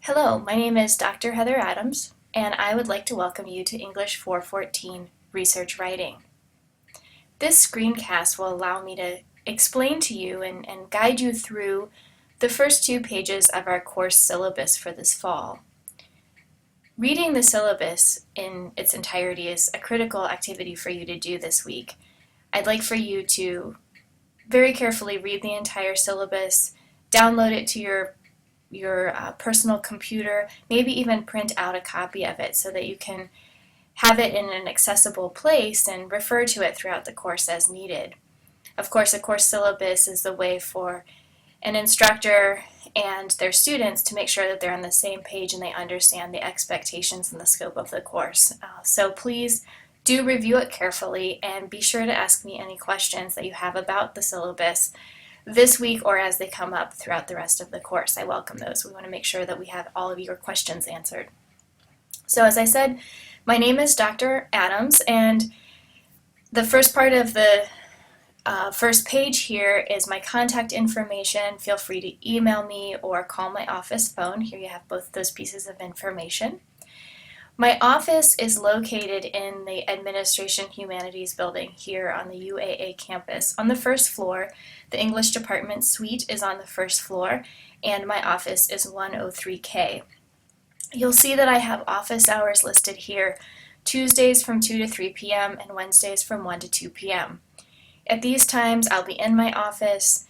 Hello, my name is Dr. Heather Adams, and I would like to welcome you to English 414 Research Writing. This screencast will allow me to explain to you and guide you through the first 2 pages of our course syllabus for this fall. Reading the syllabus in its entirety is a critical activity for you to do this week. I'd like for you to very carefully read the entire syllabus, download it to your personal computer, maybe even print out a copy of it so that you can have it in an accessible place and refer to it throughout the course as needed. Of course, a course syllabus is the way for an instructor and their students to make sure that they're on the same page and they understand the expectations and the scope of the course. So please do review it carefully and be sure to ask me any questions that you have about the syllabus this week or as they come up throughout the rest of the course. I welcome those. We want to make sure that we have all of your questions answered. So as I said, my name is Dr. Adams, and the first part of the first page here is my contact information. Feel free to email me or call my office phone. Here you have both those pieces of information. My office is located in the Administration Humanities building here on the UAA campus. On the first floor, the English department suite is on the first floor, and my office is 103K. You'll see that I have office hours listed here, Tuesdays from 2 to 3 p.m. and Wednesdays from 1 to 2 p.m. At these times, I'll be in my office.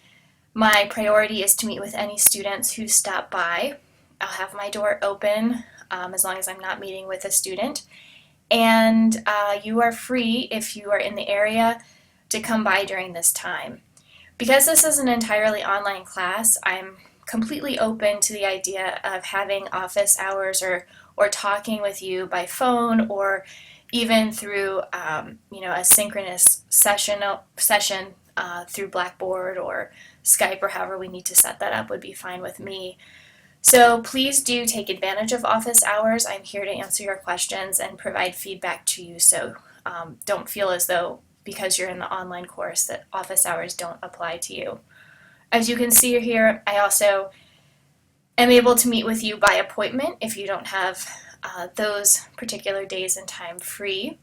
My priority is to meet with any students who stop by. I'll have my door open as long as I'm not meeting with a student. And you are free, if you are in the area, to come by during this time. Because this is an entirely online class, I'm completely open to the idea of having office hours or talking with you by phone or even through a synchronous session through Blackboard or Skype or however we need to set that up would be fine with me. So please do take advantage of office hours. I'm here to answer your questions and provide feedback to you, so don't feel as though because you're in the online course that office hours don't apply to you. As you can see here, I also am able to meet with you by appointment if you don't have those particular days and time free.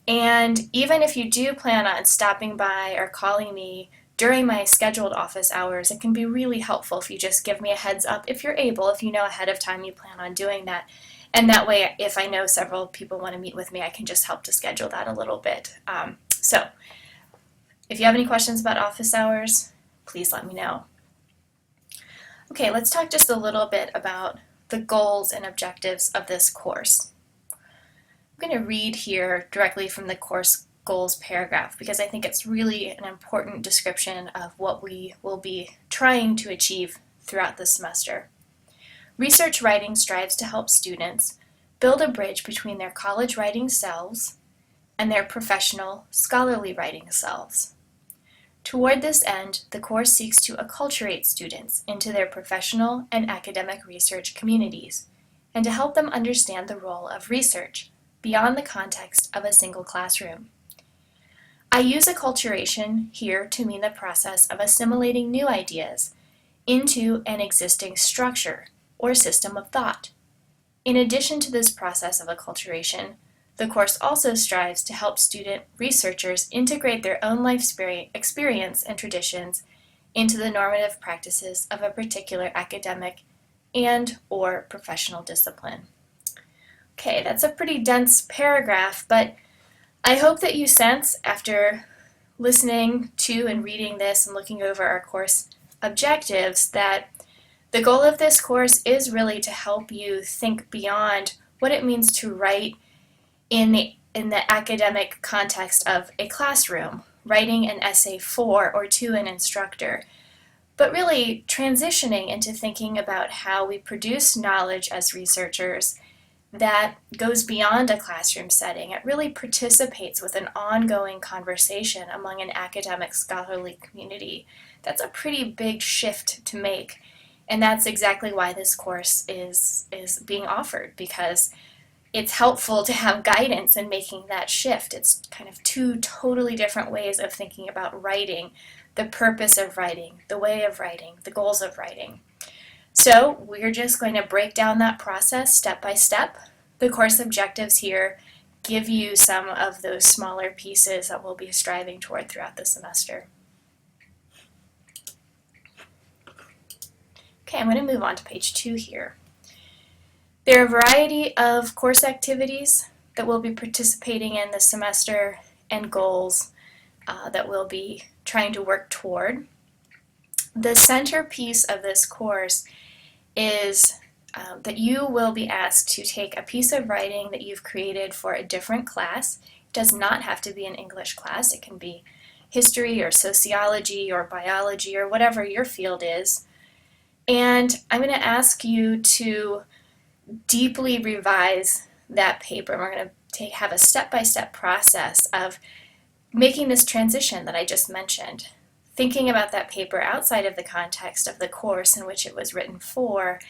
And even if you do plan on stopping by or calling me during my scheduled office hours, it can be really helpful if you just give me a heads up if you're able, if you know ahead of time you plan on doing that. And that way, if I know several people want to meet with me, I can just help to schedule that a little bit. So if you have any questions about office hours, please let me know. Okay, let's talk just a little bit about the goals and objectives of this course. I'm going to read here directly from the course goals paragraph because I think it's really an important description of what we will be trying to achieve throughout the semester. Research writing strives to help students build a bridge between their college writing selves and their professional, scholarly writing selves. Toward this end, the course seeks to acculturate students into their professional and academic research communities and to help them understand the role of research beyond the context of a single classroom. I use acculturation here to mean the process of assimilating new ideas into an existing structure or system of thought. In addition to this process of acculturation, the course also strives to help student researchers integrate their own life experience and traditions into the normative practices of a particular academic and/or professional discipline. Okay, that's a pretty dense paragraph, but I hope that you sense, after listening to and reading this and looking over our course objectives, that the goal of this course is really to help you think beyond what it means to write in the academic context of a classroom, writing an essay for or to an instructor, but really transitioning into thinking about how we produce knowledge as researchers that goes beyond a classroom setting. It really participates with an ongoing conversation among an academic scholarly community. That's a pretty big shift to make, and that's exactly why this course is being offered, because it's helpful to have guidance in making that shift. It's kind of 2 totally different ways of thinking about writing, the purpose of writing, the way of writing, the goals of writing. So we're just going to break down that process step by step. The course objectives here give you some of those smaller pieces that we'll be striving toward throughout the semester. Okay, I'm going to move on to page 2 here. There are a variety of course activities that we'll be participating in this semester and goals that we'll be trying to work toward. The centerpiece of this course is that you will be asked to take a piece of writing that you've created for a different class. It does not have to be an English class. It can be history or sociology or biology or whatever your field is. And I'm going to ask you to deeply revise that paper. We're going to have a step-by-step process of making this transition that I just mentioned, thinking about that paper outside of the context of the course in which it was written for,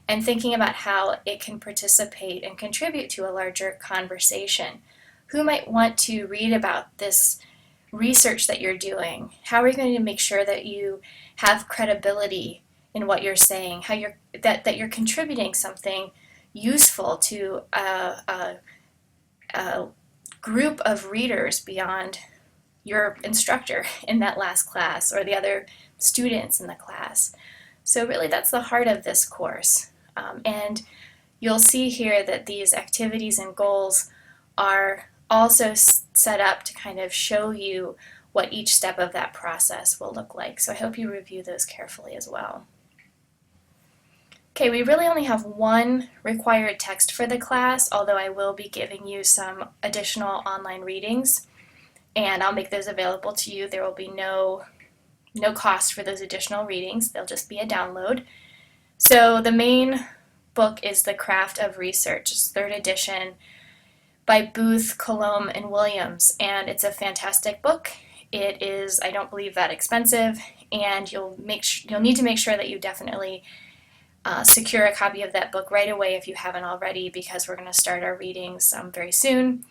and thinking about how it can participate and contribute to a larger conversation. Who might want to read about this research that you're doing? How are you going to make sure that you have credibility in what you're saying, that you're contributing something useful to a group of readers beyond your instructor in that last class or the other students in the class? So really that's the heart of this course. And you'll see here that these activities and goals are also set up to kind of show you what each step of that process will look like. So I hope you review those carefully as well. Okay, we really only have one required text for the class, although I will be giving you some additional online readings, and I'll make those available to you. There will be no cost for those additional readings. They'll just be a download. So the main book is The Craft of Research. It's 3rd edition by Booth, Colomb, and Williams, and it's a fantastic book. It is, I don't believe, that expensive, and you'll need to make sure that you definitely secure a copy of that book right away if you haven't already, because we're going to start our readings very soon.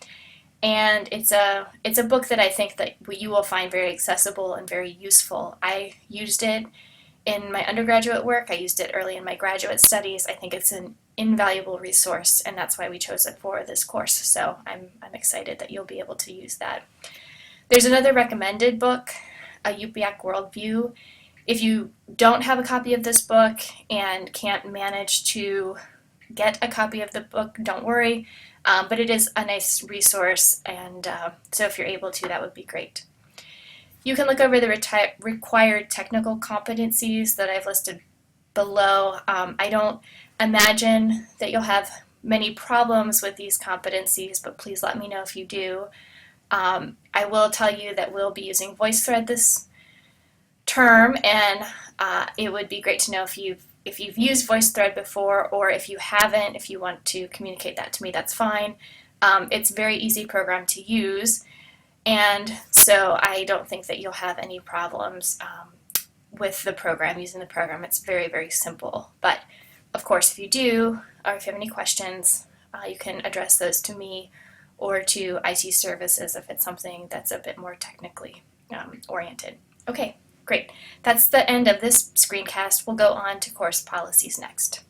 And it's a book that I think that you will find very accessible and very useful. I used it in my undergraduate work. I used it early in my graduate studies. I think it's an invaluable resource, and that's why we chose it for this course. So I'm excited that you'll be able to use that. There's another recommended book, A Yupiak Worldview. If you don't have a copy of this book and can't manage to get a copy of the book, don't worry, but it is a nice resource, and so if you're able to, that would be great. You can look over the required technical competencies that I've listed below. I don't imagine that you'll have many problems with these competencies, but please let me know if you do. I will tell you that we'll be using VoiceThread this term, and it would be great to know if you've used VoiceThread before, or if you haven't, if you want to communicate that to me, that's fine. It's a very easy program to use, and so I don't think that you'll have any problems with the program, using the program. It's very, very simple. But of course, if you do, or if you have any questions, you can address those to me or to IT services if it's something that's a bit more technically oriented. Okay. Great. That's the end of this screencast. We'll go on to course policies next.